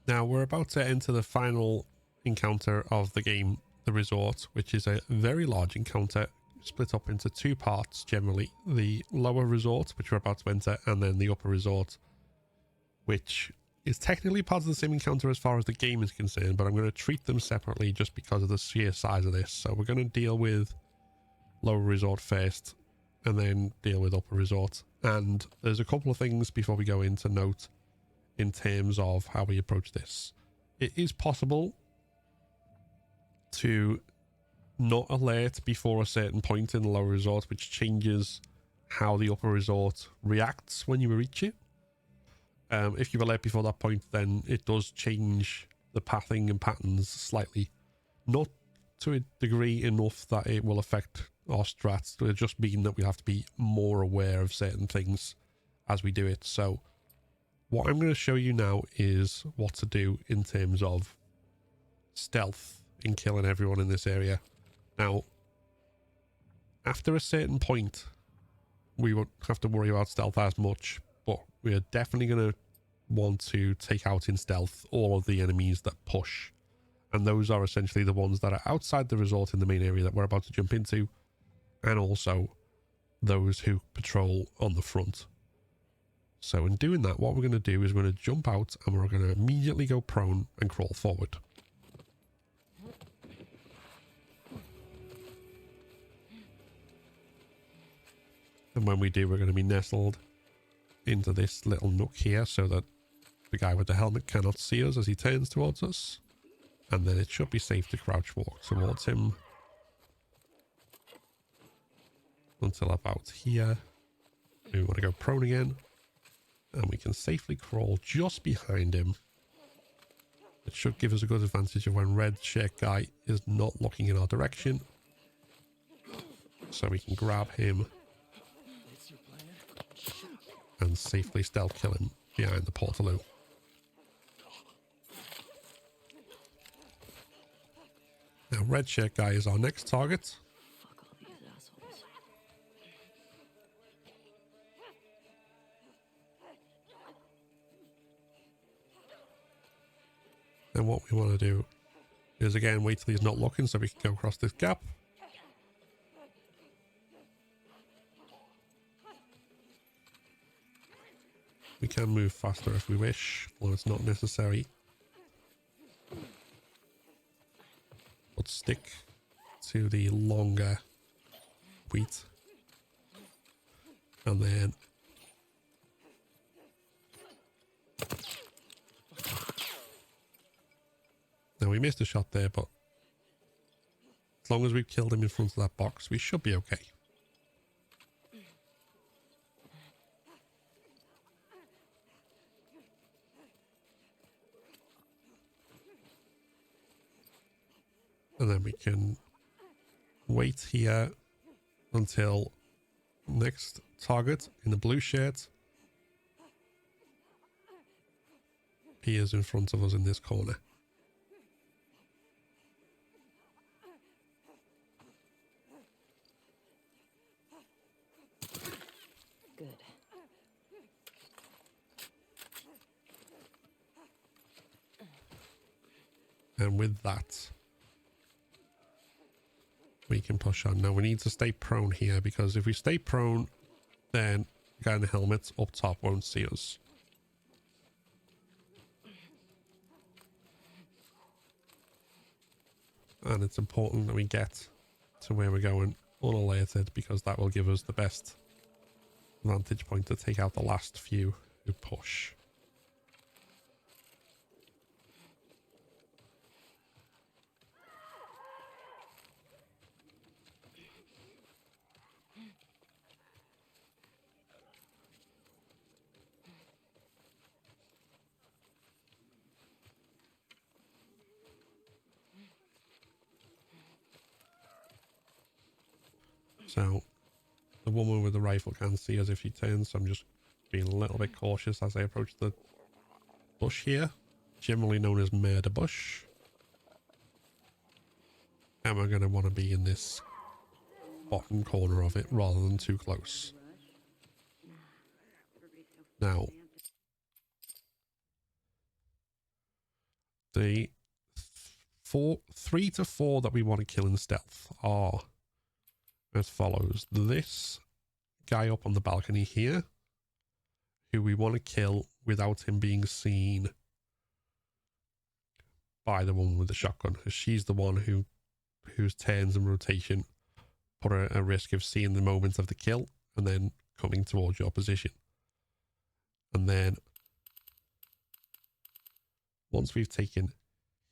Now we're about to enter the final encounter of the game, the resort, which is a very large encounter split up into two parts generally. The lower resort, which we're about to enter, and then the upper resort, which is technically part of the same encounter as far as the game is concerned, but I'm going to treat them separately just because of the sheer size of this. So we're going to deal with lower resort first and then deal with upper resort. And there's a couple of things before we go into note in terms of how we approach this. It is possible to not alert before a certain point in the lower resort, which changes how the upper resort reacts when you reach it. If you alert before that point, then it does change the pathing and patterns slightly. Not to a degree enough that it will affect our strats. It'll just mean that we have to be more aware of certain things as we do it. So what I'm going to show you now is what to do in terms of stealth in killing everyone in this area. Now, after a certain point, we won't have to worry about stealth as much, but we are definitely going to want to take out in stealth all of the enemies that push. And those are essentially the ones that are outside the resort in the main area that we're about to jump into, and also those who patrol on the front. So in doing that, what we're going to do is we're going to jump out and we're going to immediately go prone and crawl forward. And when we do, we're going to be nestled into this little nook here so that the guy with the helmet cannot see us as he turns towards us. And then it should be safe to crouch walk towards him until about here. We want to go prone again, and we can safely crawl just behind him. It should give us a good advantage of when red shirt guy is not looking in our direction, so we can grab him and safely stealth kill him behind the TLOU. Now, red shirt guy is our next target. Fuck all these assholes. And what we want to do is again wait till he's not looking so we can go across this gap. We can move faster if we wish, although it's not necessary. But stick to the longer wheat. And then now we missed a shot there, but as long as we've killed him in front of that box, we should be okay. And then we can wait here until next target in the blue shirt appears in front of us in this corner. Good. And with that, we can push on. Now we need to stay prone here, because if we stay prone, then the guy in the helmet up top won't see us. And it's important that we get to where we're going unalerted, because that will give us the best vantage point to take out the last few who push. So the woman with the rifle can see us if she turns, so I'm just being a little bit cautious as I approach the bush here, generally known as murder bush. And we're going to want to be in this bottom corner of it rather than too close. Now, The 3 to 4 that we want to kill in stealth are as follows. This guy up on the balcony here, who we want to kill without him being seen by the woman with the shotgun, because she's the one whose turns and rotation put her at risk of seeing the moment of the kill and then coming towards your position. And then once we've taken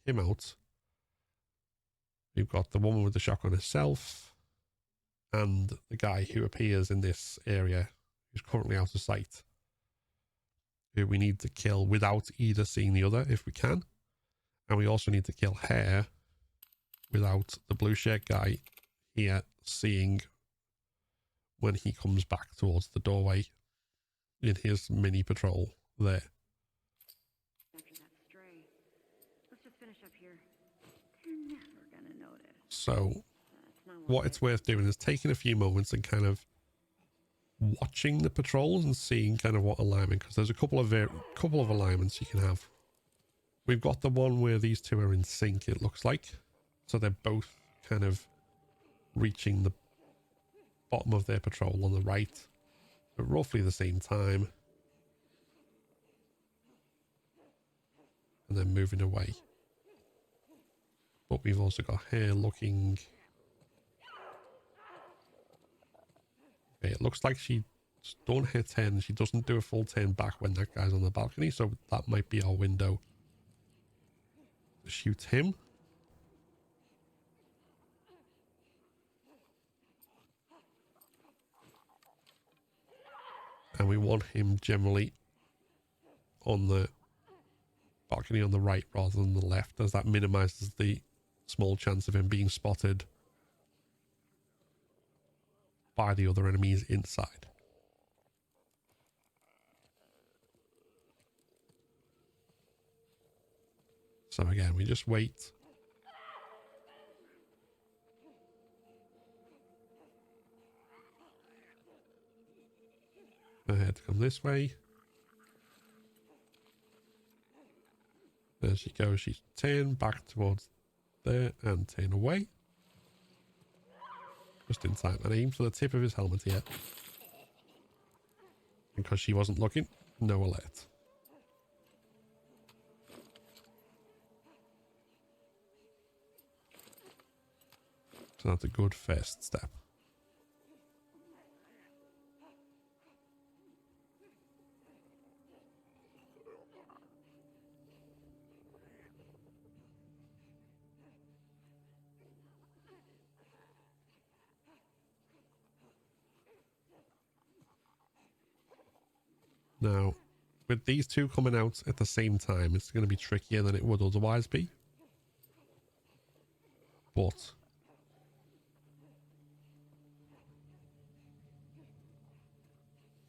him out, we've got the woman with the shotgun herself and the guy who appears in this area who's currently out of sight, who we need to kill without either seeing the other if we can. And we also need to kill her without the blue shirt guy here seeing when he comes back towards the doorway in his mini patrol there. Let's just finish up here. They're never gonna notice. So what it's worth doing is taking a few moments and kind of watching the patrols and seeing kind of what alignment, because there's a couple of alignments you can have. We've got the one where these two are in sync, it looks like. So they're both kind of reaching the bottom of their patrol on the right at roughly the same time. And then moving away. But we've also got her looking... Okay, it looks like she's done her turn. She doesn't do a full turn back when that guy's on the balcony, so that might be our window to shoot him. And we want him generally on the balcony on the right rather than the left, as that minimizes the small chance of him being spotted by the other enemies inside. So again, we just wait. Ahead to come this way. There she goes. She's turned back towards there and turn away. Just in time. And aim for the tip of his helmet here. Because she wasn't looking, no alert. So that's a good first step. Now, with these two coming out at the same time, it's going to be trickier than it would otherwise be. But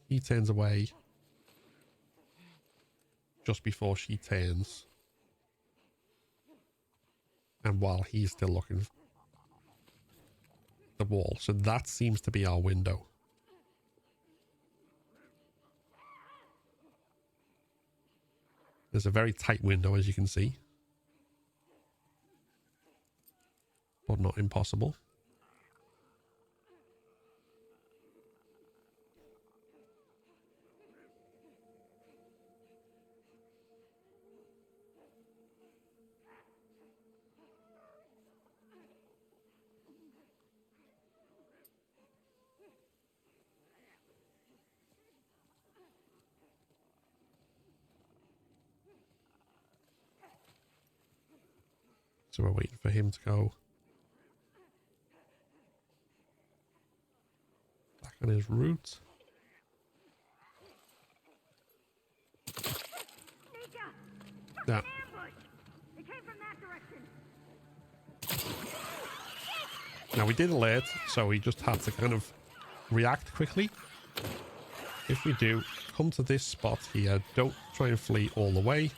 he turns away just before she turns. And while he's still looking at the wall. So that seems to be our window. There's a very tight window, as you can see. But not impossible. So we're waiting for him to go back on his route. Yeah. They came from that direction. Now we did alert, so we just had to kind of react quickly. If we do, come to this spot here. Don't try and flee all the way.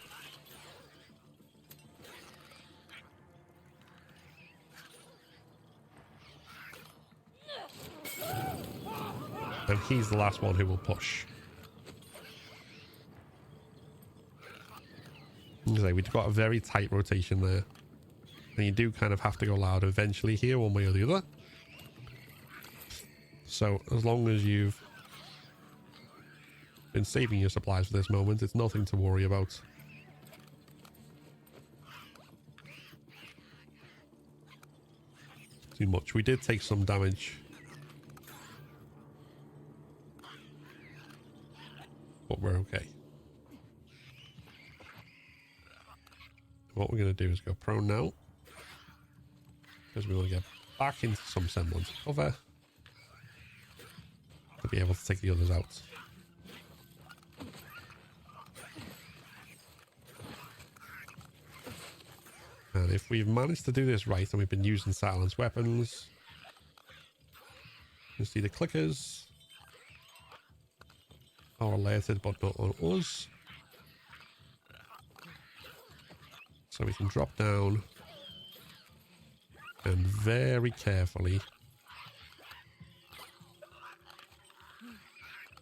And he's the last one who will push. As I say, we've got a very tight rotation there. And you do kind of have to go loud eventually here, one way or the other. So as long as you've been saving your supplies for this moment, it's nothing to worry about. Too much. We did take some damage. But we're okay. What we're going to do is go prone now. Because we want to get back into some semblance of cover. To be able to take the others out. And if we've managed to do this right and we've been using silenced weapons, you can see the clickers are alerted but not on us. So we can drop down and very carefully.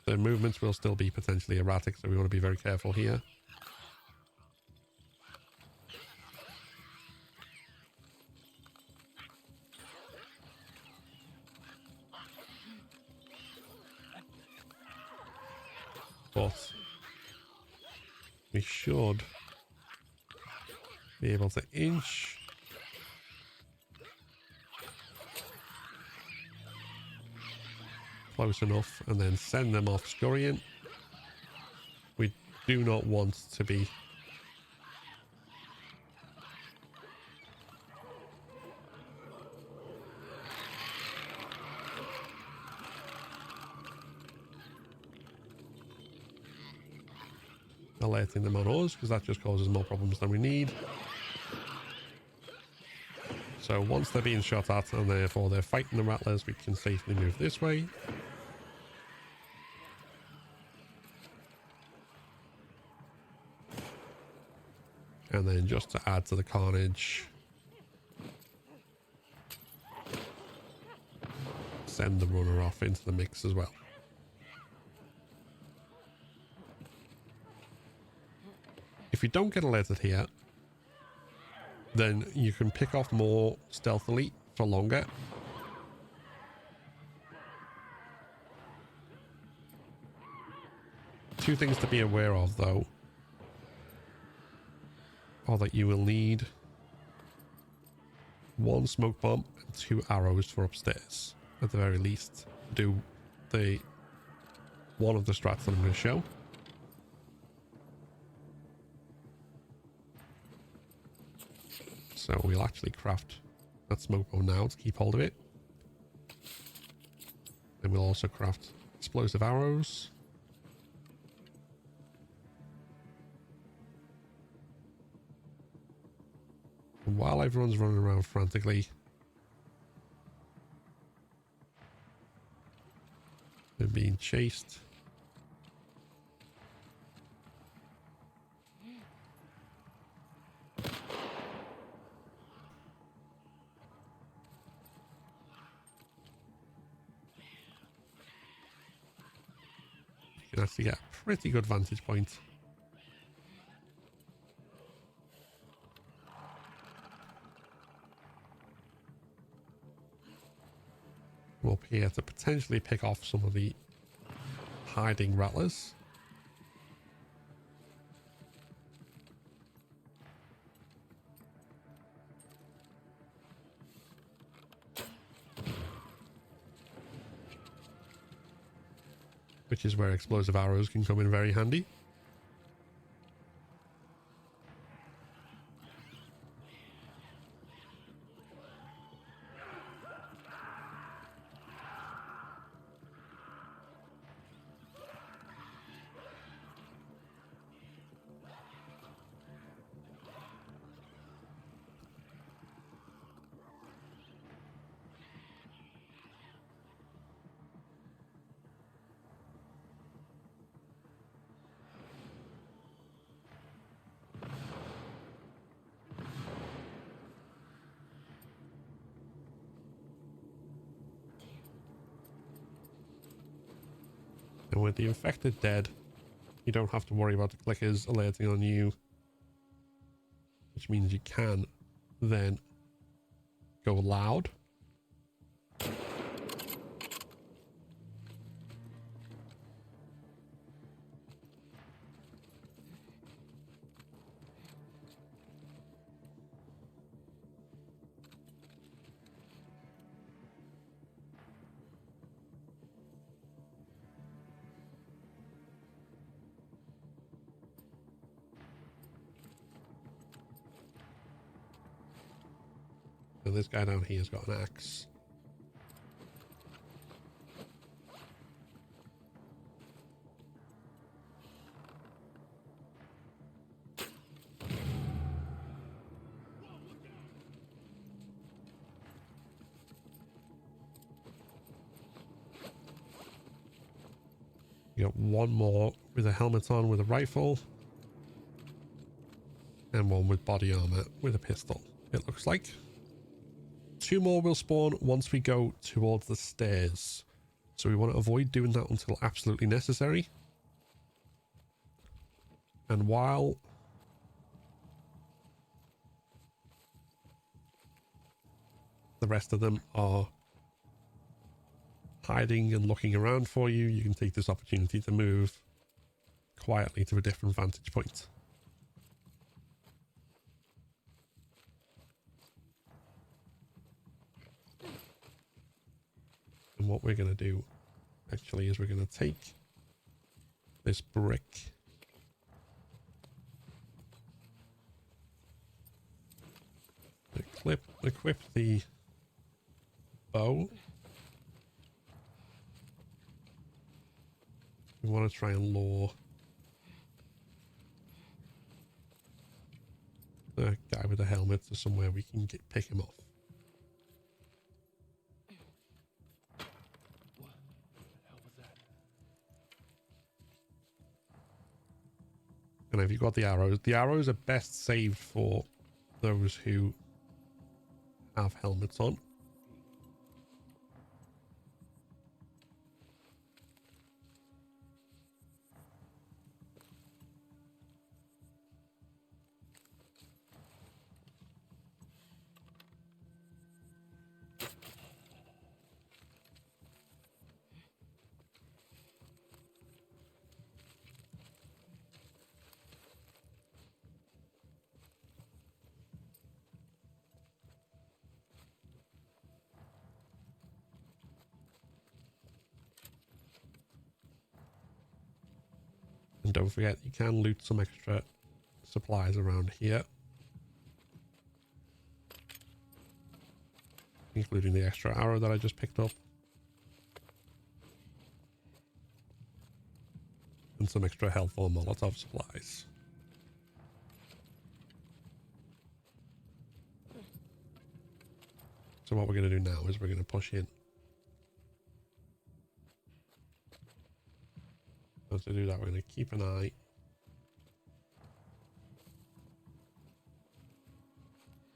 The movements will still be potentially erratic, so we want to be very careful here. But we should be able to inch close enough and then send them off scurrying. We do not want to be alerting them on us, because that just causes more problems than we need. So once they're being shot at and therefore they're fighting the rattlers, we can safely move this way. And then just to add to the carnage, send the runner off into the mix as well. If you don't get alerted here, then you can pick off more stealthily for longer. Two things to be aware of though are that you will need 1 smoke bomb and 2 arrows for upstairs at the very least to do the one of the strats that I'm going to show. So we'll actually craft that smoke bomb now to keep hold of it. And we'll also craft explosive arrows. And while everyone's running around frantically, they're being chased. You can actually get a pretty good vantage point. Up here to potentially pick off some of the hiding rattlers. Which is where explosive arrows can come in very handy. And with the infected dead, you don't have to worry about the clickers alerting on you which means you can then go loud. And this guy down here has got an axe. You got one more with a helmet on with a rifle. And one with body armor with a pistol, it looks like. 2 more will spawn once we go towards the stairs. So we want to avoid doing that until absolutely necessary. And while the rest of them are hiding and looking around for you, you can take this opportunity to move quietly to a different vantage point. And what we're going to do actually is we're going to take this brick, equip the bow. We want to try and lure the guy with the helmet to somewhere we can pick him off. And have you got the arrows? The arrows are best saved for those who have helmets on. And don't forget, you can loot some extra supplies around here, including the extra arrow that I just picked up. And some extra health or Molotov supplies. So what we're going to do now is we're going to push in. And to do that, we're going to keep an eye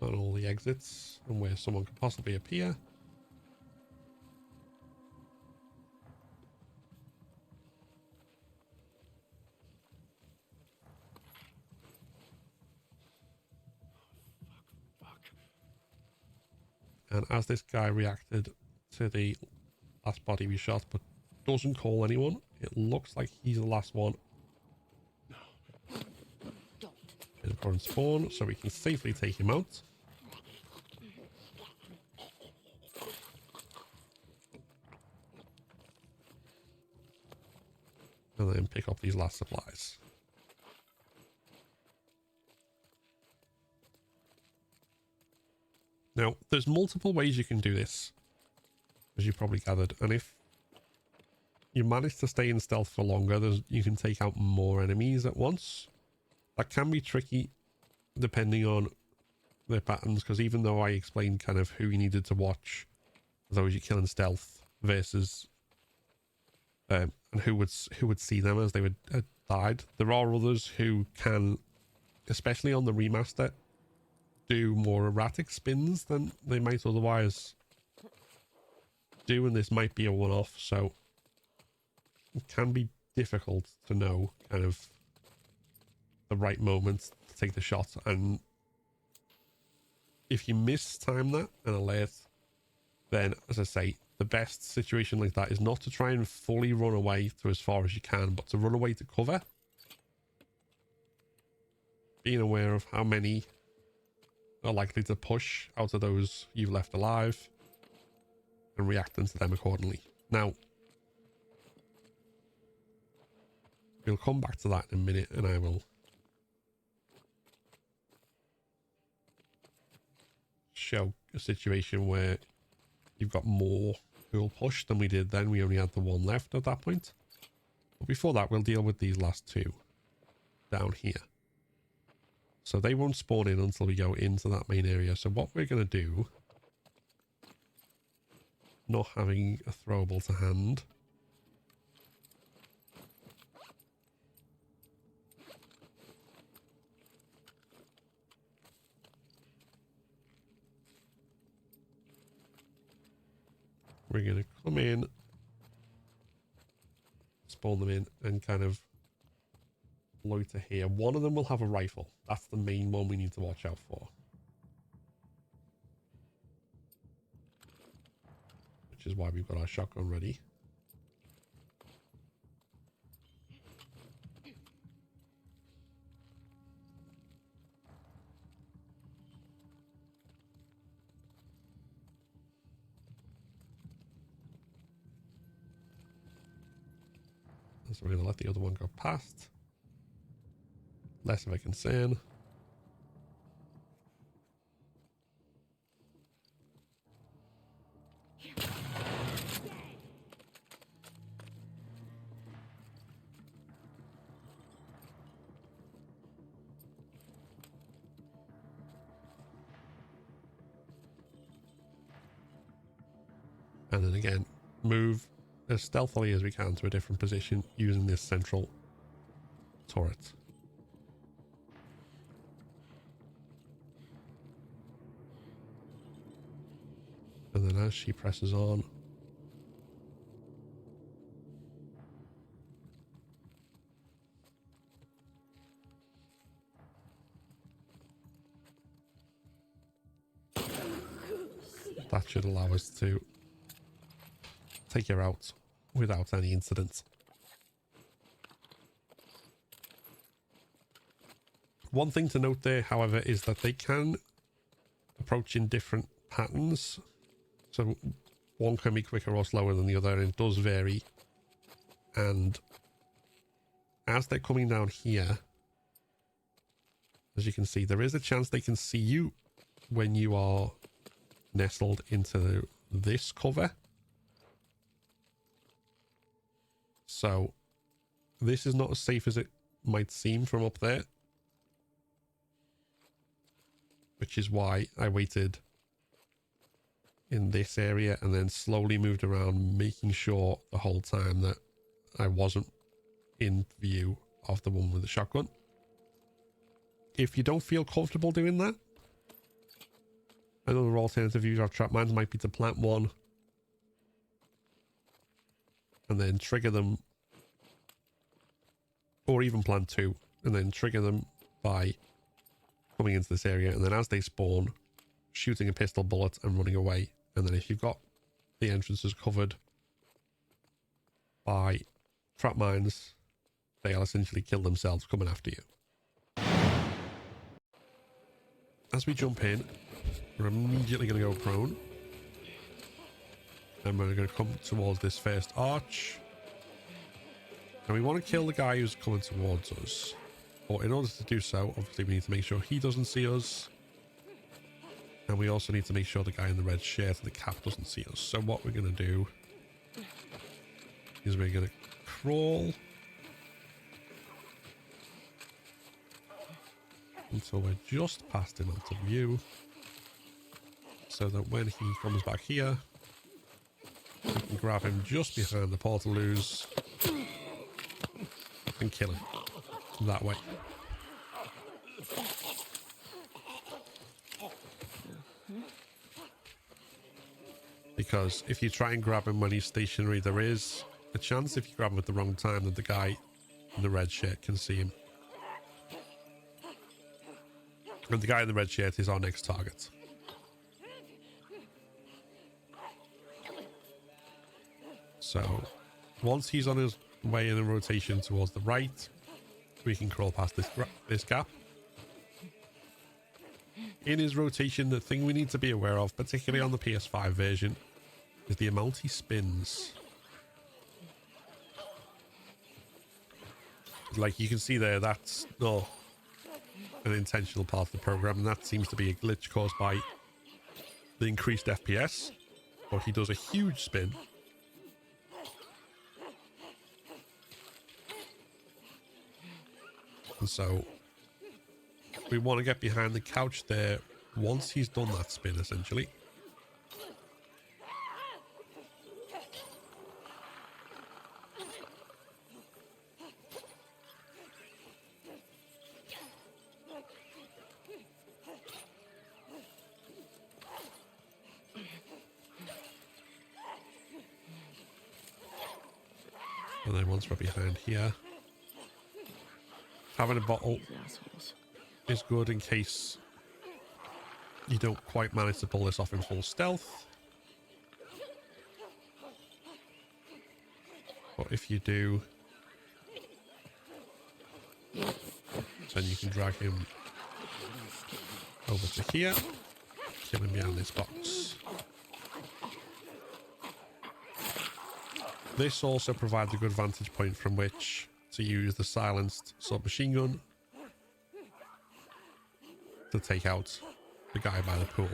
on all the exits and where someone could possibly appear. And as this guy reacted to the last body we shot, but doesn't call anyone, it looks like he's the last one. His current spawn, so we can safely take him out. And then pick up these last supplies. Now, there's multiple ways you can do this, as you probably gathered, and if you manage to stay in stealth for longer, you can take out more enemies at once. That can be tricky depending on their patterns, because even though I explained kind of who you needed to watch, those you kill in stealth versus and who would see them as they would died, there are others who can, especially on the remaster, do more erratic spins than they might otherwise do, and this might be a one-off, so it can be difficult to know kind of the right moment to take the shot and if you mistime that and alert, then, as I say, the best situation like that is not to try and fully run away to as far as you can, but to run away to cover. Being aware of how many are likely to push out of those you've left alive and reacting to them accordingly. Now, we'll come back to that in a minute, and I will show a situation where you've got more who will push than we did then. We only had the one left at that point. But before that, we'll deal with these last two down here. So they won't spawn in until we go into that main area. So what we're going to do, not having a throwable to hand, we're going to come in, spawn them in, and kind of loiter here. One of them will have a rifle. That's the main one we need to watch out for. Which is why we've got our shotgun ready. So we're going to let the other one go past. Less of a concern. And then again, move as stealthily as we can to a different position using this central turret. And then as she presses on, that should allow us to take her out without any incident. One thing to note there, however, is that they can approach in different patterns. So one can be quicker or slower than the other, and it does vary. And as they're coming down here, as you can see, there is a chance they can see you when you are nestled into this cover. So this is not as safe as it might seem from up there, which is why I waited in this area and then slowly moved around, making sure the whole time that I wasn't in view of the one with the shotgun. If you don't feel comfortable doing that, another alternative use of trap mines might be to plant one and then trigger them, or even plant two and then trigger them by coming into this area, and then as they spawn, shooting a pistol bullet and running away. And then if you've got the entrances covered by trap mines, they'll essentially kill themselves coming after you. As we jump in, we're immediately going to go prone. And we're going to come towards this first arch. And we want to kill the guy who's coming towards us. But in order to do so, obviously we need to make sure he doesn't see us. And we also need to make sure the guy in the red shirt and the cap doesn't see us. So what we're going to do is we're going to crawl until we're just past him out of view, so that when he comes back here, we can grab him just behind the portaloos and kill him that way. Because if you try and grab him when he's stationary, there is a chance if you grab him at the wrong time that the guy in the red shirt can see him. And the guy in the red shirt is our next target. So once he's on his way in a rotation towards the right, we can crawl past this gap. In his rotation, the thing we need to be aware of, particularly on the PS5 version, is the amount he spins. Like you can see there, that's not an intentional part of the program, and that seems to be a glitch caused by the increased FPS. But he does a huge spin. And so we want to get behind the couch there once he's done that spin, essentially. And then once we're behind here, having a bottle These assholes. is good in case you don't quite manage to pull this off in full stealth. But if you do, then you can drag him over to here, kill him behind this box. This also provides a good vantage point from which to use the silenced submachine gun to take out the guy by the pool.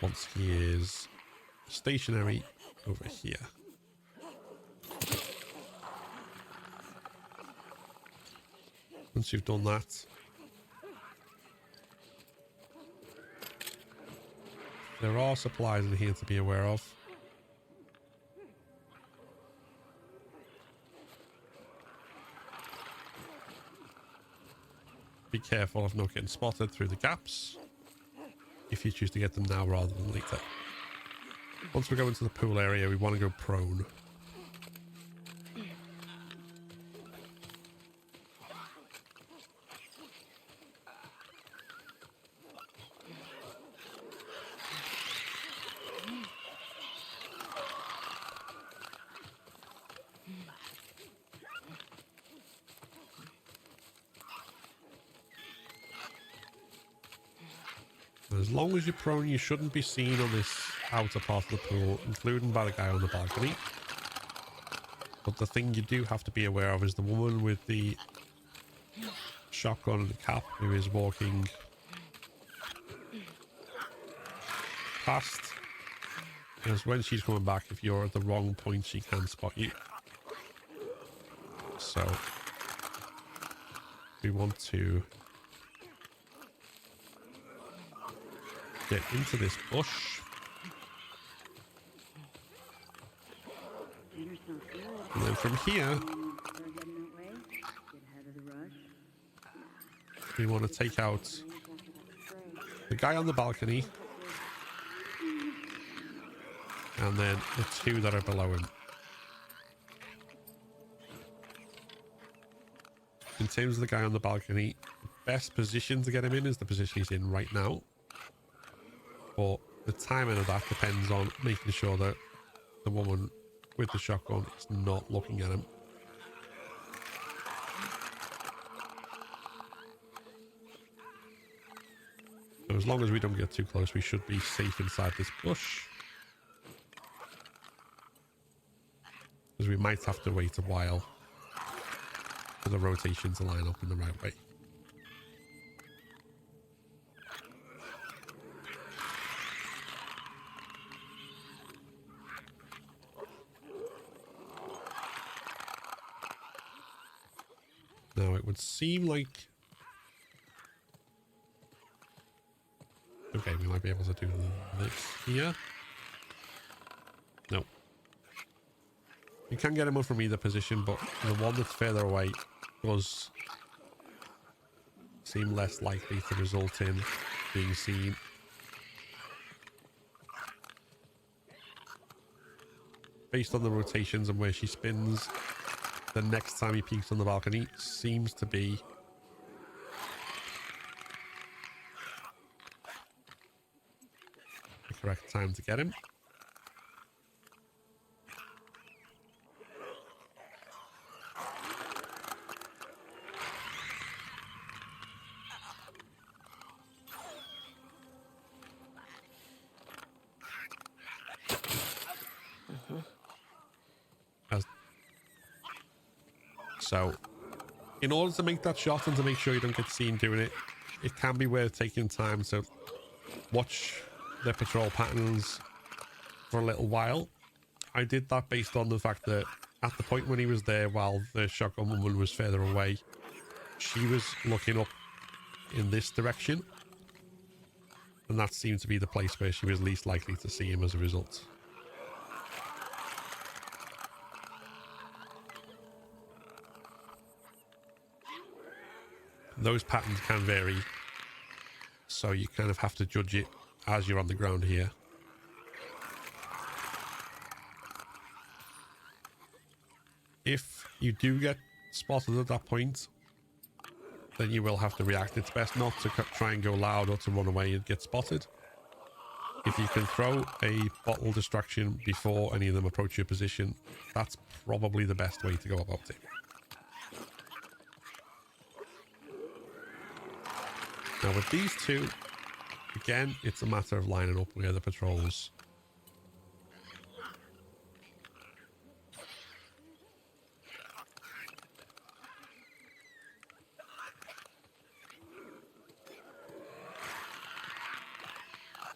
Once he is stationary over here. Once you've done that, there are supplies in here to be aware of. Be careful of not getting spotted through the gaps if you choose to get them now rather than later. Once we go into the pool area, we want to go prone. As long as you're prone, you shouldn't be seen on this outer part of the pool, including by the guy on the balcony. But the thing you do have to be aware of is the woman with the shotgun and the cap who is walking past. Because when she's coming back, if you're at the wrong point, she can spot you. So we want to get into this bush. And then from here, we want to take out the guy on the balcony and then the two that are below him. In terms of the guy on the balcony, the best position to get him in is the position he's in right now. But the timing of that depends on making sure that the woman with the shotgun is not looking at him. So as long as we don't get too close, we should be safe inside this bush. Because we might have to wait a while for the rotation to line up in the right way. Now it would seem like... Okay, we might be able to do this here. No. You can get him up from either position, but the one that's further away does seem less likely to result in being seen. based on the rotations and where she spins, the next time he peeks on the balcony seems to be the correct time to get him. So, in order to make that shot and to make sure you don't get seen doing it, it can be worth taking time to watch their patrol patterns for a little while. I did that based on the fact that at the point when he was there while the shotgun woman was further away, she was looking up in this direction. And that seemed to be the place where she was least likely to see him as a result. Those patterns can vary, so you kind of have to judge it as you're on the ground here. If you do get spotted at that point, then you will have to react. It's best not to try and go loud or to run away and get spotted. If you can throw a bottle distraction before any of them approach your position, that's probably the best way to go about it. Now with these two, again, it's a matter of lining up where the patrols.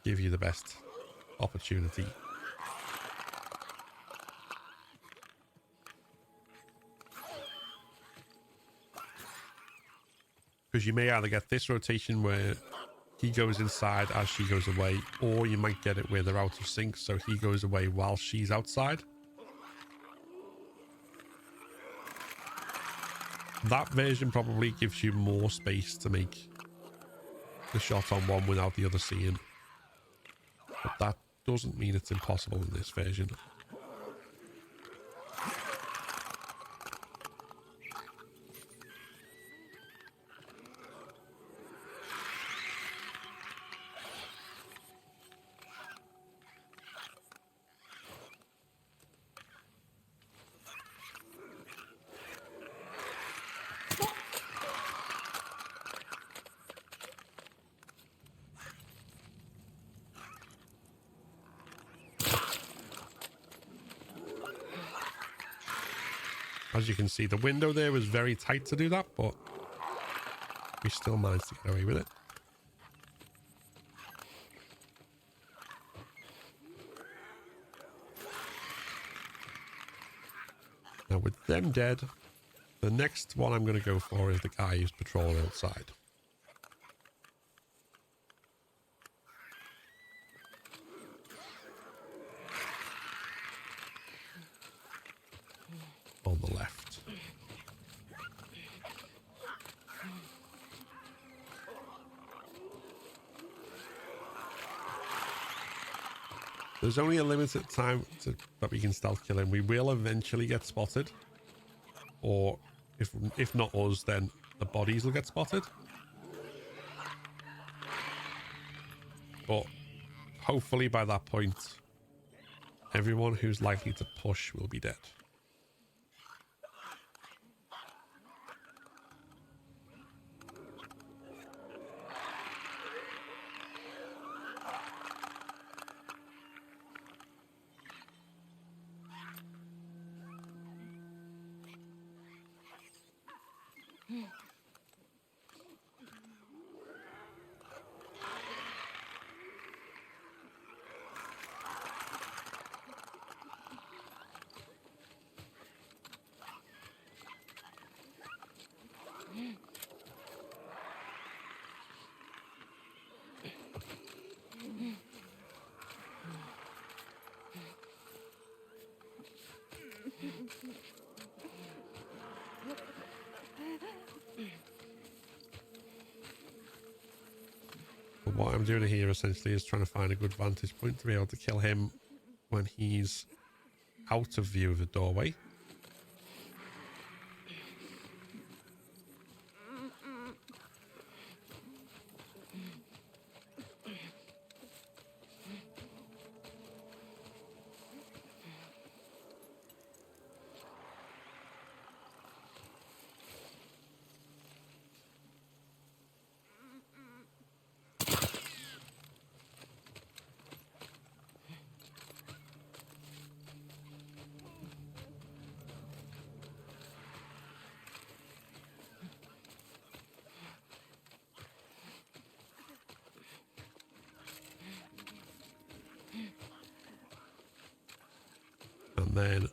Give you the best opportunity. Because you may either get this rotation where he goes inside as she goes away, or you might get it where they're out of sync, so he goes away while she's outside. That version probably gives you more space to make the shot on one without the other seeing. But that doesn't mean it's impossible in this version. As you can see, the window there was very tight to do that, but we still managed to get away with it. Now with them dead, the next one I'm going to go for is the guy who's patrolling outside. On the left. There's only a limited time that we can stealth kill him. We will eventually get spotted, or if not us, then the bodies will get spotted. But hopefully by that point, everyone who's likely to push will be dead. But what I'm doing here essentially is trying to find a good vantage point to be able to kill him when he's out of view of the doorway. And then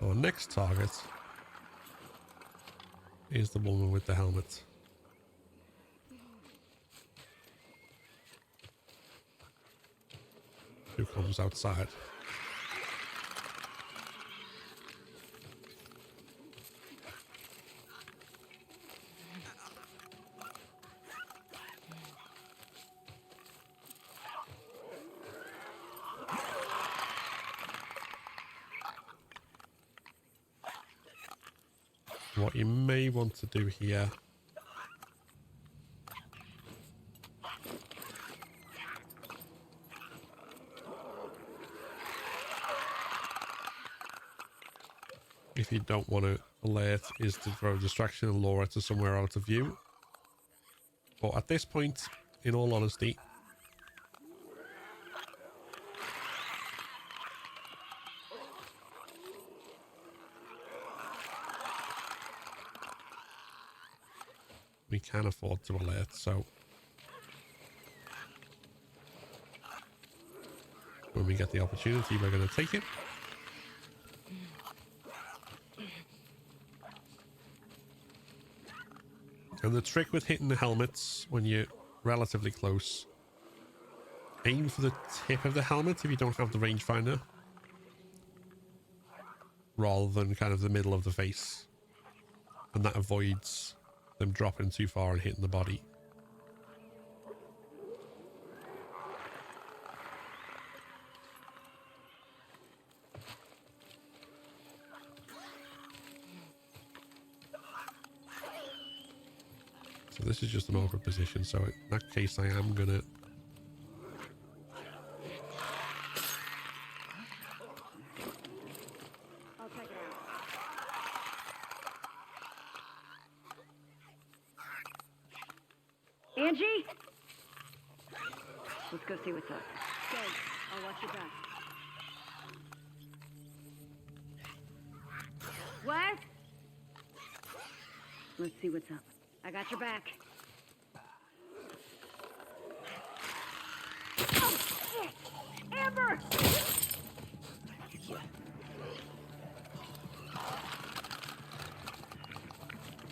our next target is the woman with the helmet. Who comes outside. What you may want to do here if you don't want to alert is to throw a distraction and lure her to somewhere out of view. But at this point, in all honesty, we can afford to alert, so when we get the opportunity, we're going to take it. And the trick with hitting the helmets when you're relatively close, aim for the tip of the helmet if you don't have the rangefinder, rather than kind of the middle of the face. And that avoids them dropping too far and hitting the body. So this is just an awkward position, so in that case I am gonna I'll check it out. Angie? Let's go see what's up. Go. I'll watch your back. What? Let's see what's up. I got your back. Oh, shit! Amber!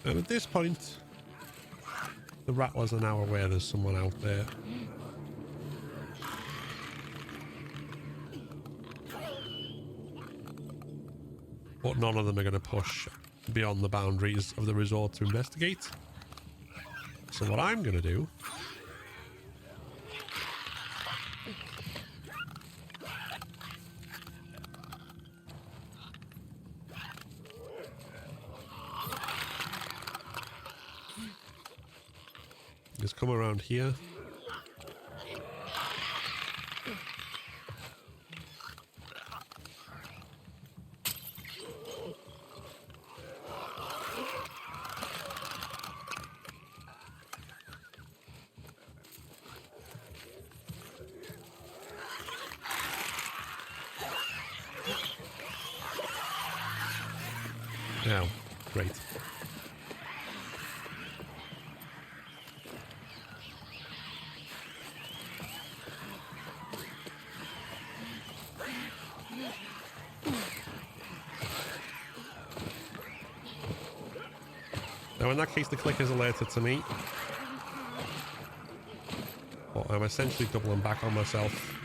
And at this point, the rattlers are now aware there's someone out there. But none of them are going to push beyond the boundaries of the resort to investigate. So what I'm going to do is come around here. Now, great. Now in that case the click is alerted to me. But I'm essentially doubling back on myself.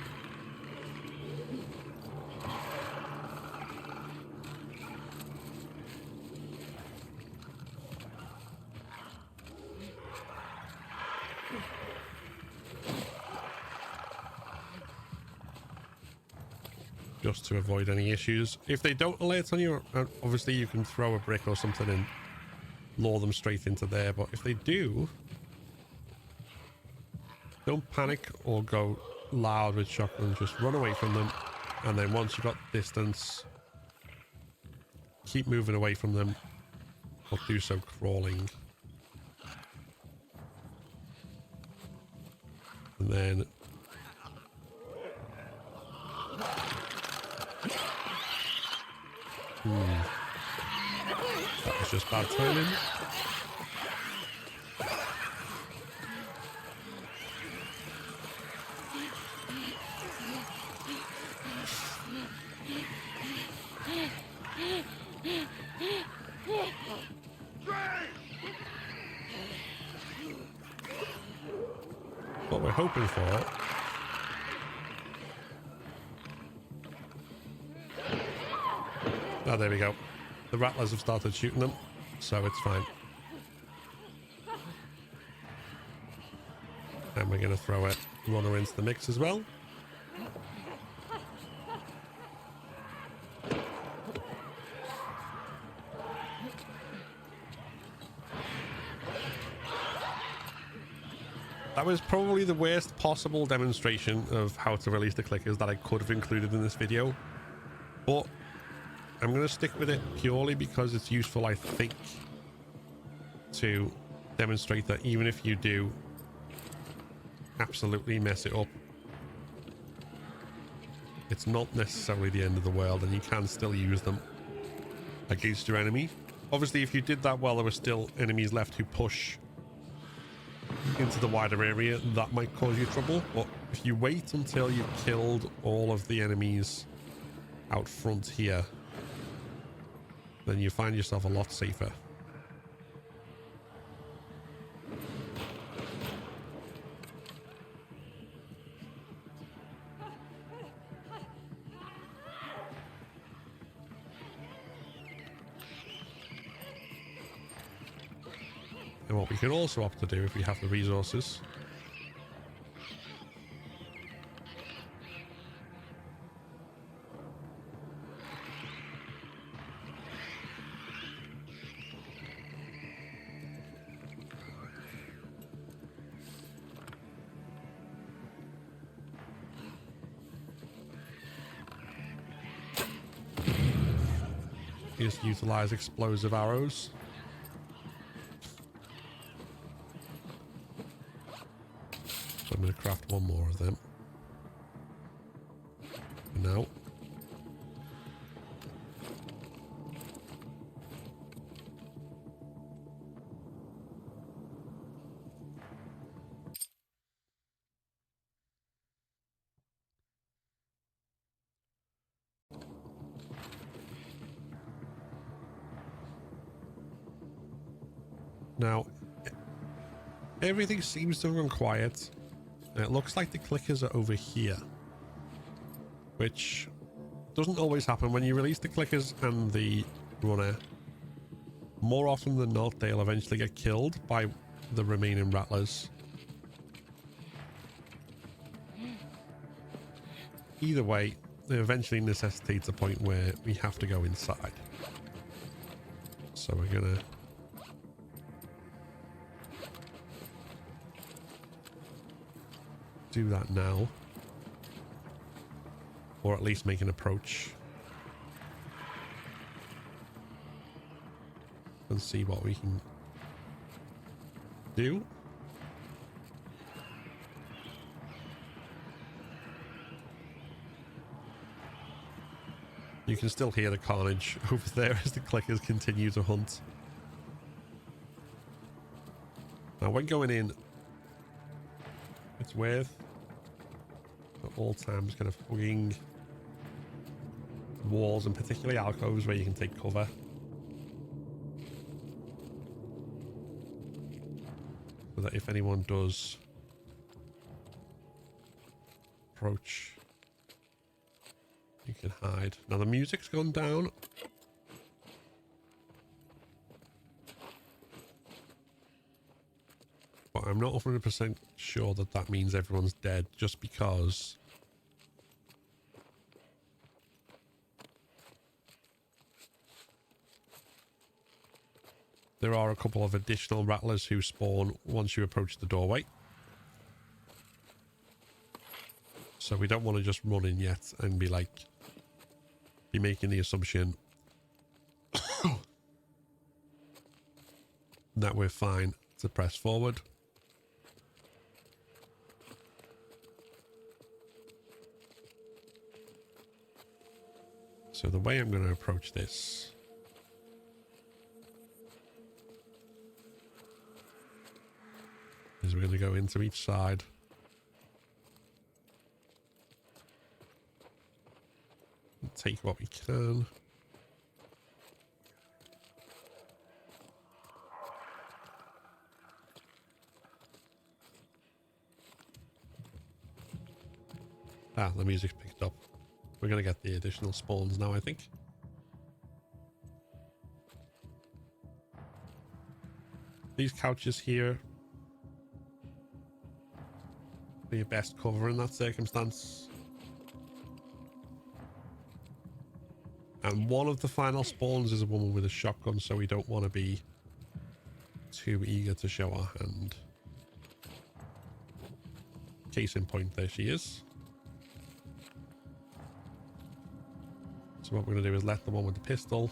just to avoid any issues. If they don't alert on you, obviously you can throw a brick or something and lure them straight into there. But if they do, don't panic or go loud with shotgun. Just run away from them. And then once you've got distance, keep moving away from them, but do so crawling. And then that was just bad timing. What we're hoping for oh, there we go. The rattlers have started shooting them, so it's fine. And we're going to throw a runner into the mix as well. That was probably the worst possible demonstration of how to release the clickers that I could have included in this video. But I'm going to stick with it purely because it's useful, I think, to demonstrate that even if you do absolutely mess it up, it's not necessarily the end of the world and you can still use them against your enemy. Obviously, if you did that while there were still enemies left who push into the wider area, that might cause you trouble. But if you wait until you've killed all of the enemies out front here, then you find yourself a lot safer. And what we can also opt to do if we have the resources is utilize explosive arrows. I'm going to craft one more of them. No. Now, everything seems to run quiet. It looks like the clickers are over here, which doesn't always happen. When you release the clickers and the runner, more often than not, they'll eventually get killed by the remaining rattlers. Either way, it eventually necessitates a point where we have to go inside. So we're gonna do that now, or at least make an approach and see what we can do. You can still hear the carnage over there as the clickers continue to hunt. Now when going in, it's worth at all times kind of hugging walls, and particularly alcoves where you can take cover. So that if anyone does approach, you can hide. Now the music's gone down. But I'm not 100% sure that that means everyone's dead, just because there are a couple of additional rattlers who spawn once you approach the doorway. So we don't want to just run in yet and be making the assumption that we're fine to press forward. So the way I'm going to approach this is we're going to go into each side. And take what we can. Ah, the music's picked up. We're going to get the additional spawns now, I think. These couches here be your best cover in that circumstance. And one of the final spawns is a woman with a shotgun, so we don't want to be too eager to show our hand. Case in point, there she is. So what we're going to do is let the one with the pistol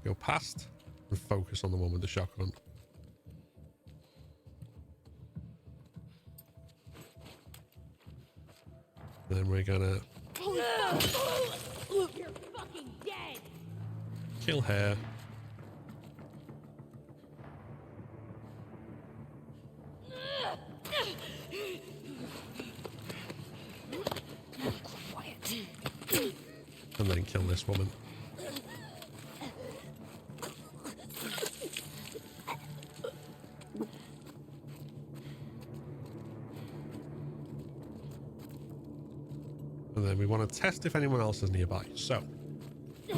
go past and focus on the one with the shotgun. Then we're going to You're fucking dead. kill her. And then kill this woman. And then we want to test if anyone else is nearby. So it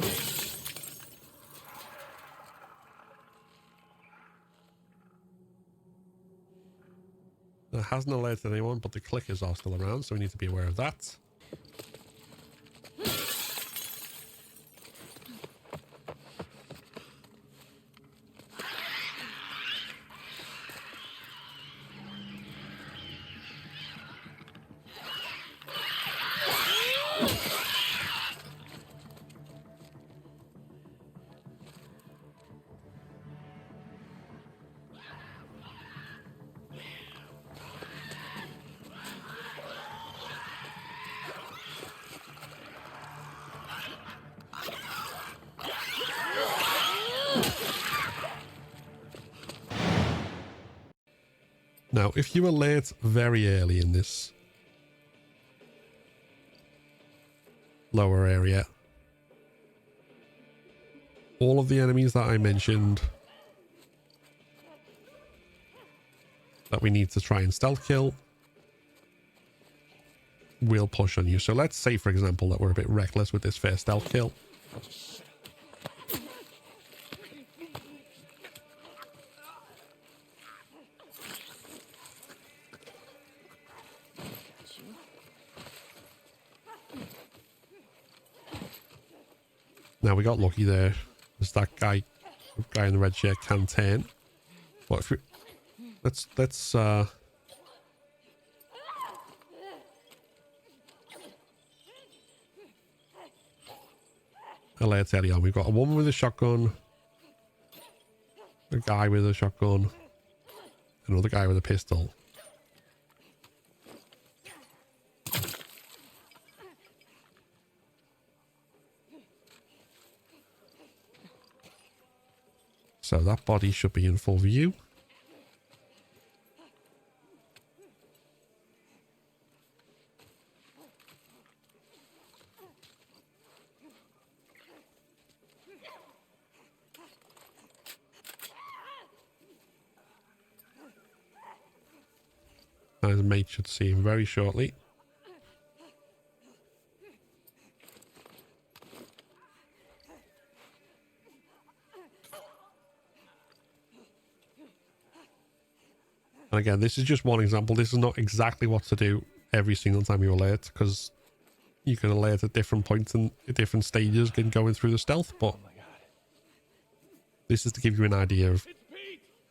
hasn't alerted anyone, but the clickers are still around, so we need to be aware of that. Now, if you alert very early in this lower area, all of the enemies that I mentioned that we need to try and stealth kill will push on you. So let's say, for example, that we're a bit reckless with this first stealth kill. Now we got lucky there. There's that guy in the red shirt can turn. But if we let's alert Ellie on. We've got a woman with a shotgun, a guy with a shotgun, another guy with a pistol. So that body should be in full view. And his mate should see him very shortly. And again, this is just one example. This is not exactly what to do every single time you alert, because you can alert at different points and at different stages going through the stealth, but This is to give you an idea of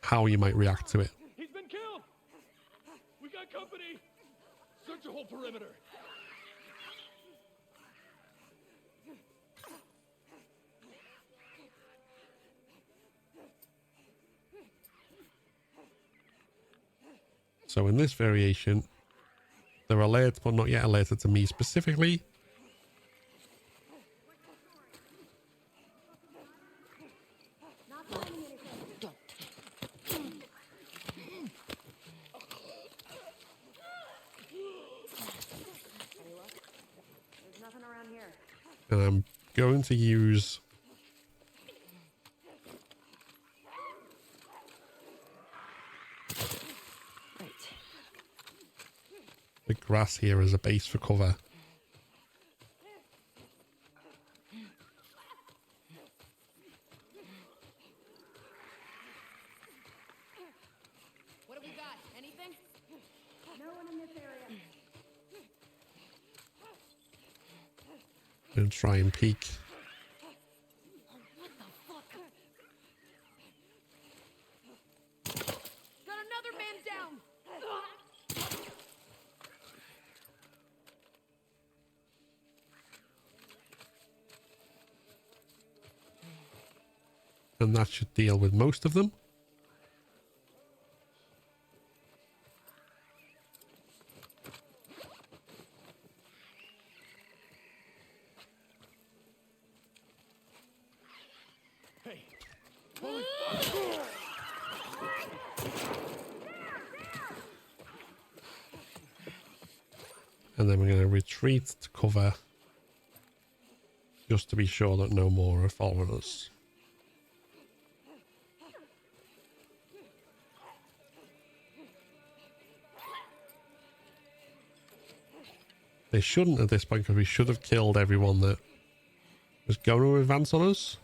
how you might react to it. He's been killed. We got company. Search the whole perimeter. So in this variation, they're alerted but not yet alerted to me specifically. There's nothing around here. And I'm going to use Right. the grass here as a base for cover. What have we got? Anything? No one in this area. And try and peek. What the fuck? Got another man down! And that should deal with most of them. Hey. Holy fuck. And then we're going to retreat to cover, just to be sure that no more are following us. They shouldn't at this point, because we should have killed everyone that was going to advance on us.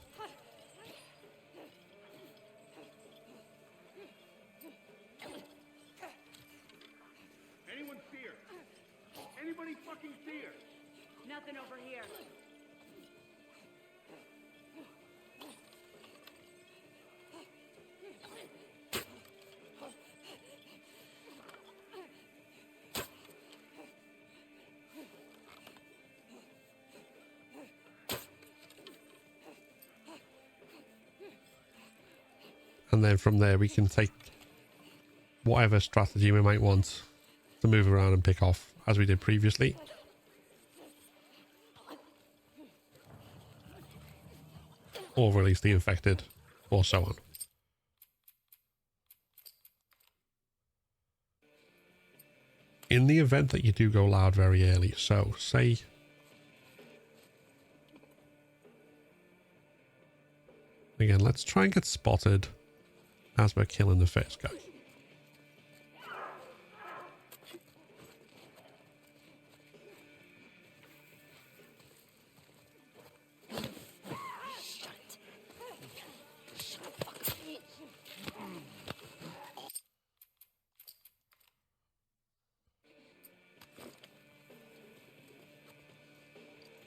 Anyone see her? Anybody fucking see her? Nothing over here. And then from there we can take whatever strategy we might want to move around and pick off, as we did previously. Or release the infected, or so on. In the event that you do go loud very early, so say again, let's try and get spotted as we're killing the first guy.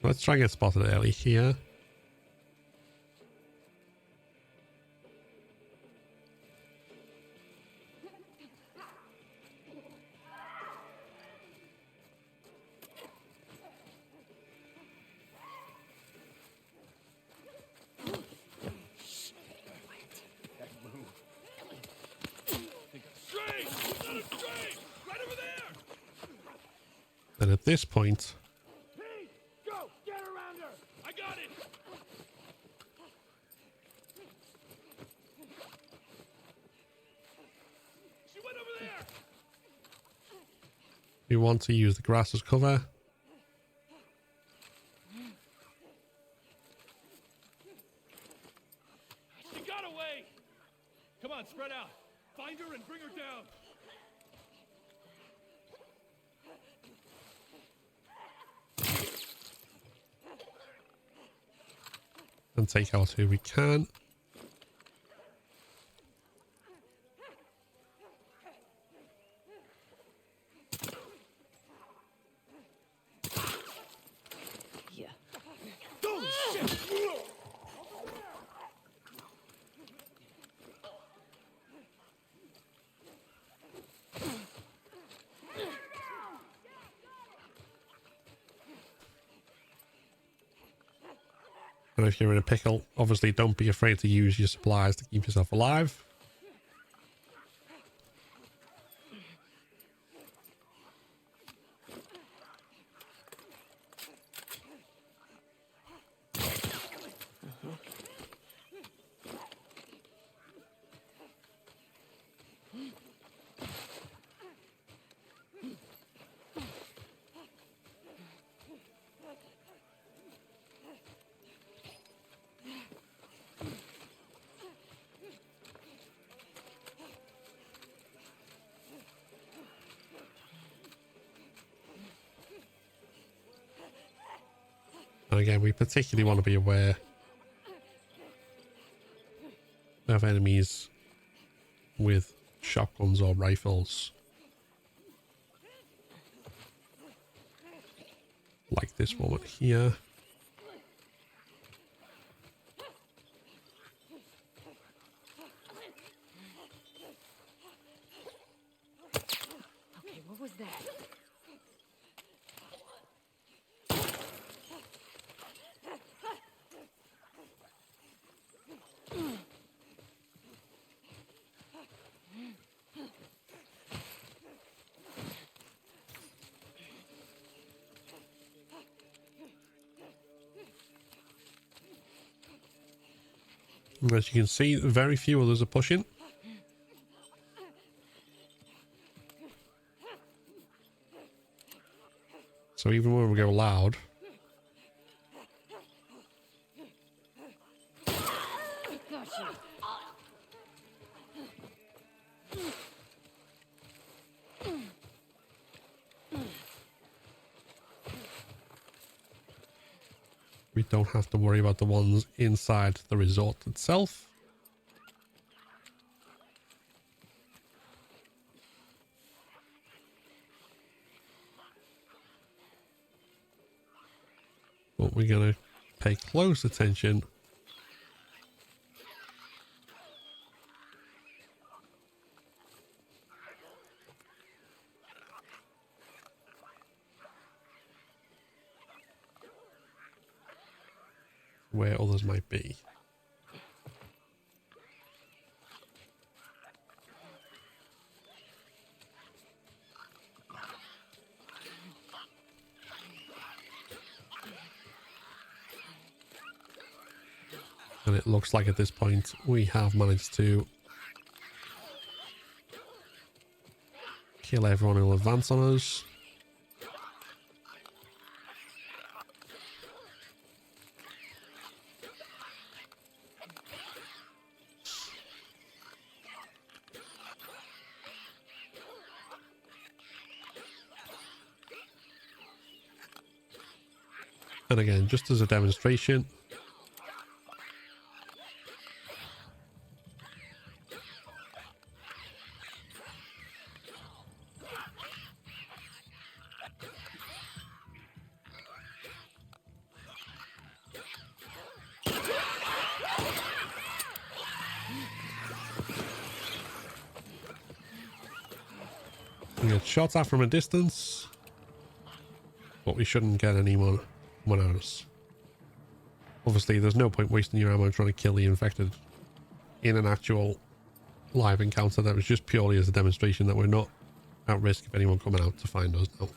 Let's try and get spotted early here. And at this point, Pete, go! Get around her! I got it! She went over there! we want to use the grass as cover. She got away! Come on, spread out. Find her and bring her down. And take out who we can. Yeah. Holy shit! And if you're in a pickle, obviously don't be afraid to use your supplies to keep yourself alive. And again, we particularly want to be aware of enemies with shotguns or rifles. Like this woman here. Okay, what was that? As you can see, very few others are pushing. So even when we go loud, Gotcha. we don't have to worry about the ones inside the resort itself. But we're going to pay close attention where others might be. And it looks like at this point we have managed to kill everyone who will advance on us. And again, just as a demonstration, we get shots at from a distance, but we shouldn't get anyone at us. Obviously, there's no point wasting your ammo trying to kill the infected in an actual live encounter. That was just purely as a demonstration that we're not at risk of anyone coming out to find us now.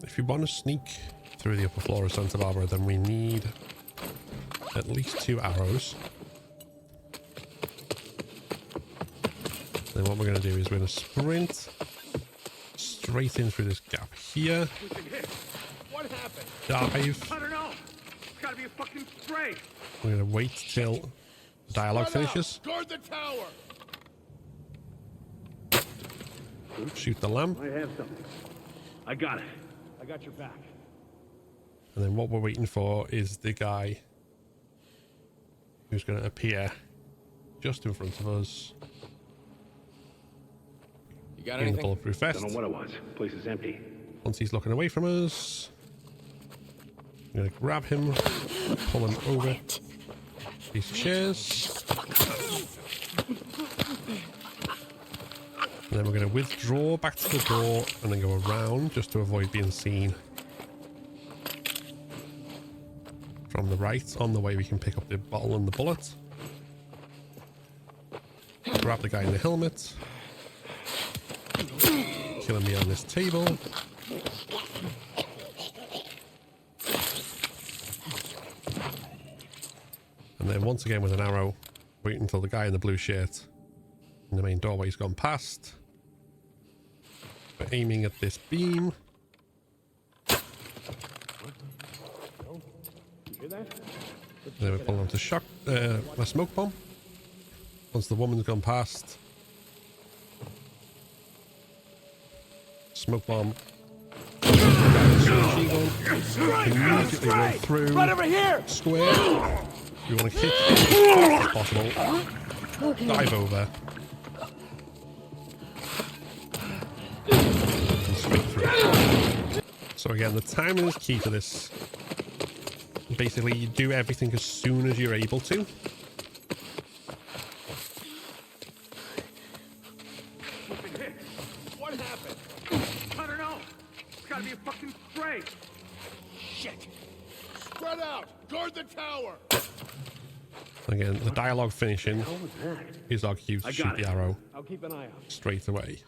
If you want to sneak through the upper floor of Santa Barbara, then we need at least 2 arrows. Then what we're going to do is we're going to sprint straight in through this gap here. What happened? Dive. I don't know. It's gotta be a fucking spray. We're going to wait till the dialogue finishes. Guard the tower. Shoot the lamp. I have something. I got it. I got your back. And then what we're waiting for is the guy who's going to appear just in front of us. You got In the anything? bulletproof vest. Don't know what it was. Place is empty. Once he's looking away from us, I'm going to grab him, pull him over these chairs. And then we're going to withdraw back to the door and then go around just to avoid being seen. from the right. On the way, we can pick up the bottle and the bullet. Grab the guy in the helmet. Kill him behind this table. And then once again with an arrow, wait until the guy in the blue shirt in the main doorway's gone past. We're aiming at this beam. And then we're pulling onto a smoke bomb. Once the woman's gone past. Smoke bomb. Immediately roll through. Right over here! Square. We want to hit as fast as possible. Dive over. And straight through. So again, the timing is key to this. Basically, you do everything as soon as you're able to. What happened? I don't know. It's gotta be a fucking spray. Shit. Spread out. Guard the tower. Again, the dialogue finishing is our cue to shoot the arrow I'll keep an eye out. straight away.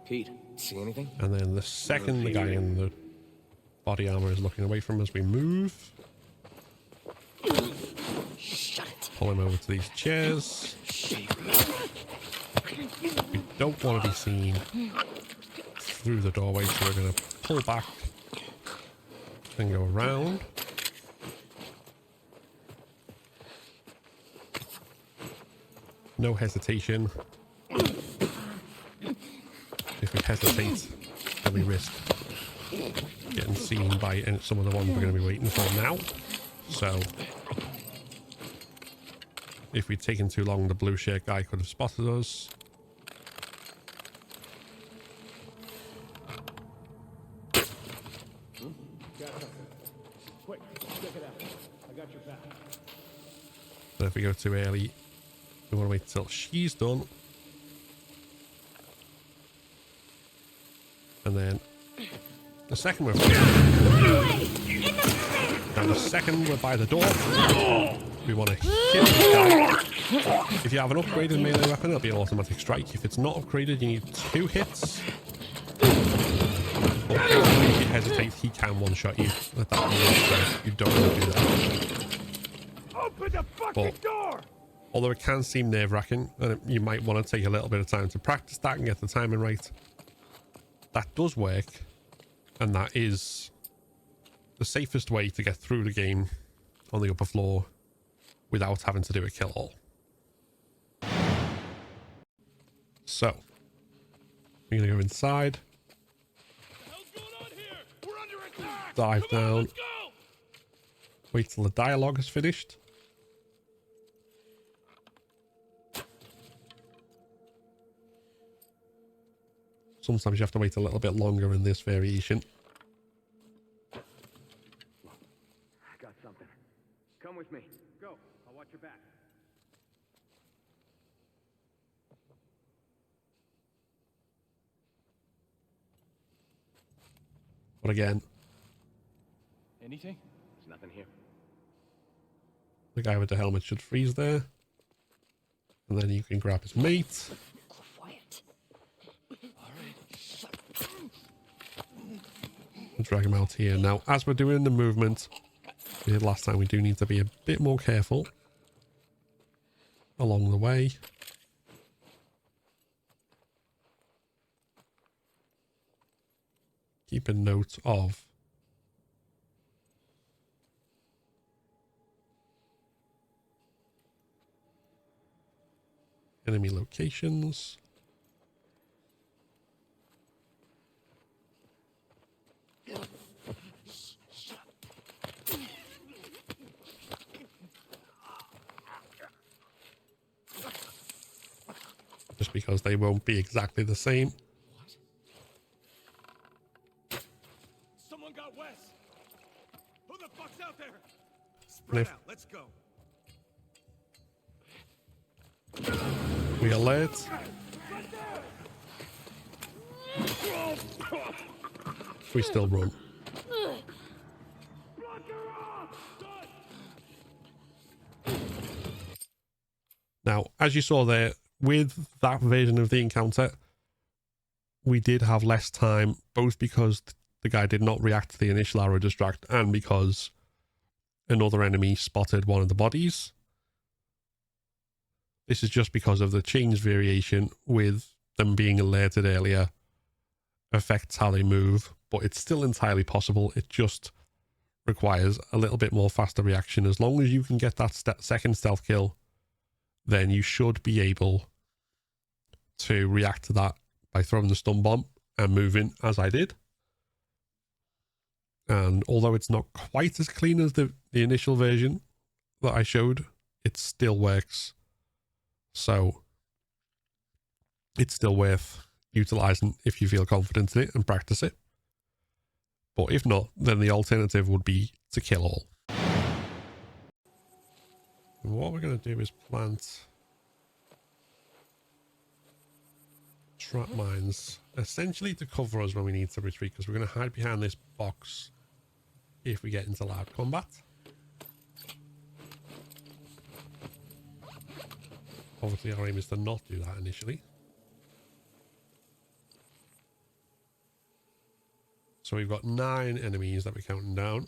Pete, see anything? And then the second the guy in the body armor is looking away from us, we move. Shut it. Pull him over to these chairs. We don't want to be seen through the doorway, so we're going to pull back and go around. No hesitation. If we hesitate, then we risk getting seen by some of the ones we're going to be waiting for now. So, if we'd taken too long, the blue shirt guy could have spotted us. Quick, check it out. I got your back. So if we go too early, we want to wait till she's done. And then the second we're by the door, we want to hit the guy. If you have an upgraded melee weapon, it'll be an automatic strike. If it's not upgraded, you need 2 hits. But if you hesitate, he can one-shot you at that point, so you don't want to do that. Open the fucking door! Although it can seem nerve-wracking, and you might want to take a little bit of time to practice that and get the timing right. That does work, and that is the safest way to get through the game on the upper floor without having to do a kill-all. So, we're going to go inside, What's going on here? We're under attack! dive Come on, down, let's go! wait till the dialogue is finished. Sometimes you have to wait a little bit longer in this variation. I got something. Come with me. Go. I'll watch your back. But again, Anything? There's nothing here. the guy with the helmet should freeze there. And then you can grab his mate. Quiet. And drag him out here. Now, as we're doing the movement we did last time, we do need to be a bit more careful along the way. Keep a note of enemy locations. Just because they won't be exactly the same. Someone got Wes! Who the fuck's out there? And Spread if- out, let's go. We alert. We still run. Now, as you saw there, with that version of the encounter, we did have less time, both because the guy did not react to the initial arrow distract and because another enemy spotted one of the bodies. This is just because of the change variation with them being alerted earlier affects how they move, but it's still entirely possible. It just requires a little bit more faster reaction. As long as you can get that second stealth kill, then you should be able to react to that by throwing the stun bomb and moving as I did. And although it's not quite as clean as the initial version that I showed, it still works. So it's still worth utilizing if you feel confident in it and practice it. But if not, then the alternative would be to kill all. And what we're going to do is plant trap mines, essentially to cover us when we need to retreat, because we're going to hide behind this box if we get into loud combat. Obviously our aim is to not do that initially. So we've got 9 enemies that we're counting down.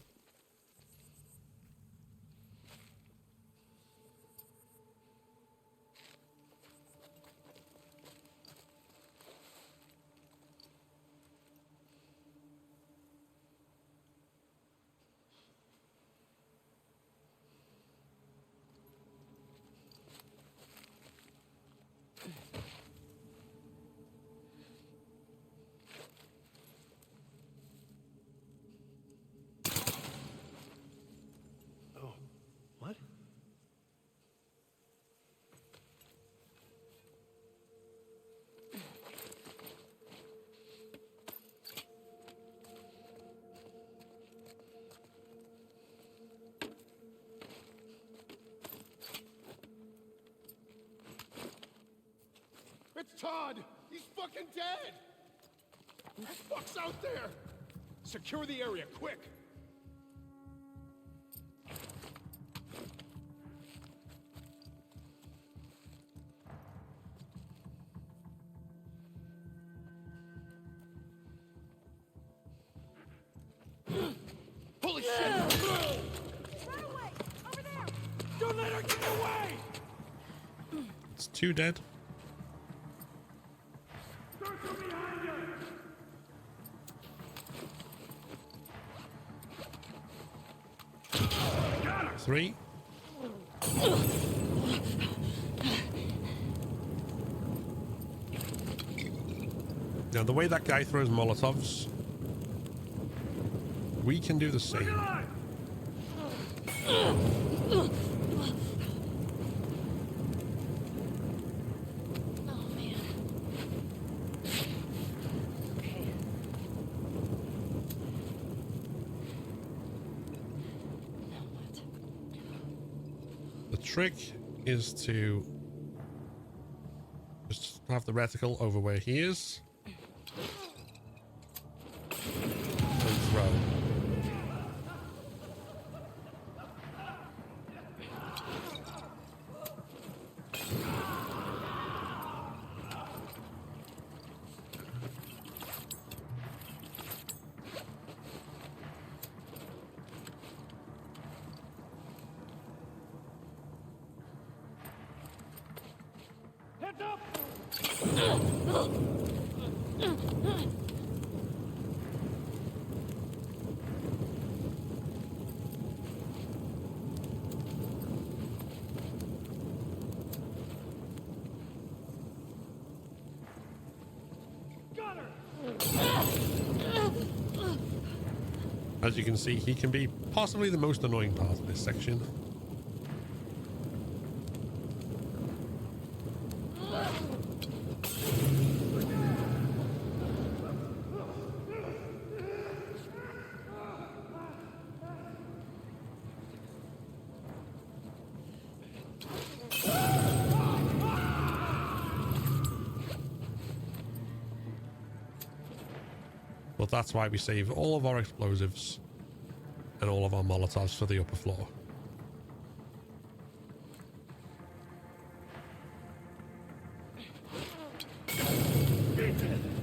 What? It's Todd! He's fucking dead! Who the fuck's out there? Secure the area, quick! Holy shit! Run away! Over there! Don't let her get away! It's 2 dead. Circle behind you! 3. Now the way that guy throws Molotovs, we can do the same. Oh, man. Okay. Now what? The trick is to just have the reticle over where he is and throw. Heads up! Got her! As you can see, he can be possibly the most annoying part of this section. But that's why we save all of our explosives and all of our Molotovs for the upper floor.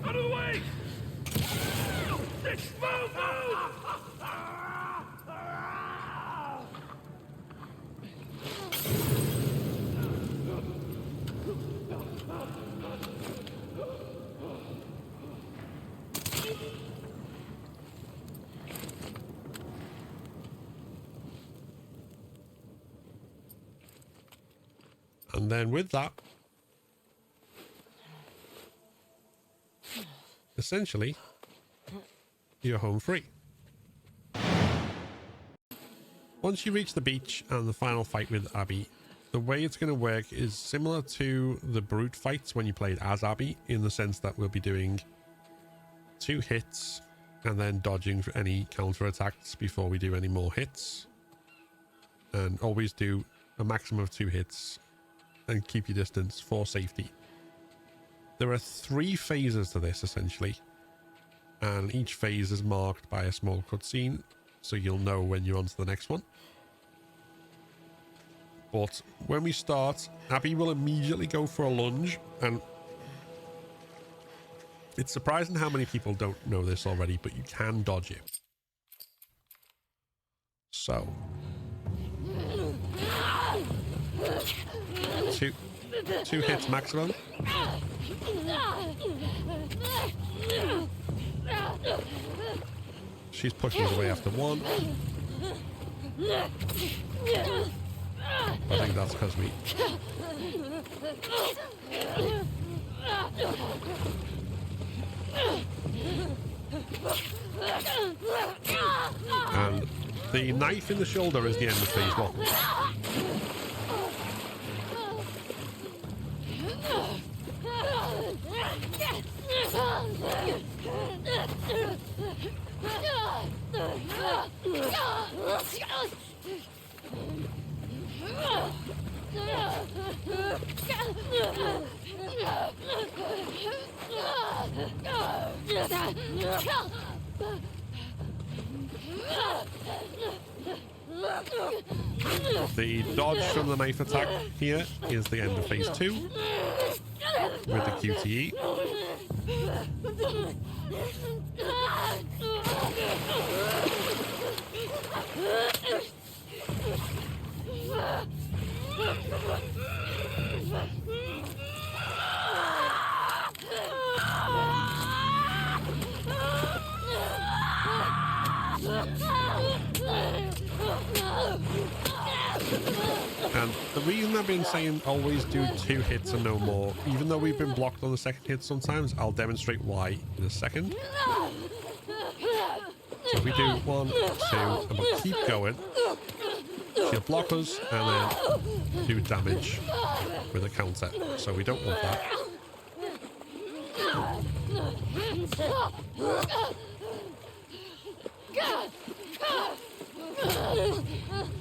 Out of the way! Move! And then with that, essentially, you're home free. Once you reach the beach and the final fight with Abby, the way it's going to work is similar to the brute fights when you played as Abby, in the sense that we'll be doing 2 hits and then dodging for any counter attacks before we do any more hits, and always do a maximum of 2 hits and keep your distance for safety. There are 3 phases to this essentially, and each phase is marked by a small cutscene, so you'll know when you're on to the next one. But when we start, Abby will immediately go for a lunge, and it's surprising how many people don't know this already, but you can dodge it. So, two hits maximum. She's pushing us away after 1. I think that's because we... And the knife in the shoulder is the end of phase 1. The dodge from the knife attack here is the end of phase 2 with the QTE. And the reason I've been saying always do 2 hits and no more, even though we've been blocked on the second hit sometimes, I'll demonstrate why in a second. So if we do 1, 2, and we'll keep going, she'll block us and then do damage with a counter. So we don't want that.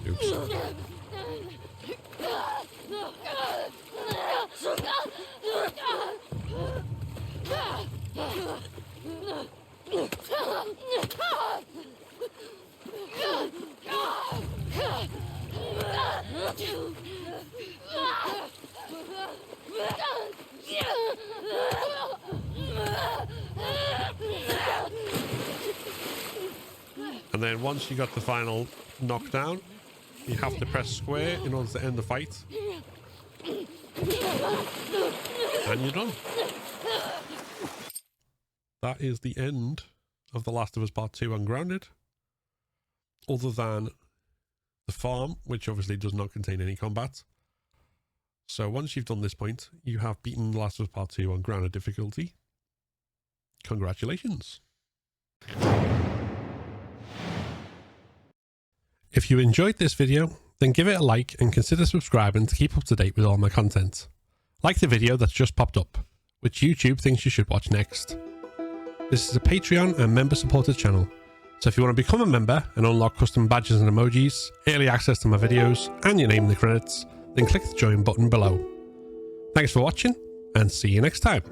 Oops. And then once you got the final knockdown, you have to press square in order to end the fight. And you're done. That is the end of The Last of Us Part 2 Ungrounded. Other than the farm, which obviously does not contain any combat. So once you've done this point, you have beaten The Last of Us Part 2 on grounded difficulty. Congratulations. If you enjoyed this video, then give it a like and consider subscribing to keep up to date with all my content. Like the video that's just popped up, which YouTube thinks you should watch next. This is a Patreon and member supported channel, so if you want to become a member and unlock custom badges and emojis, early access to my videos, and your name in the credits, then click the join button below. Thanks for watching, and see you next time.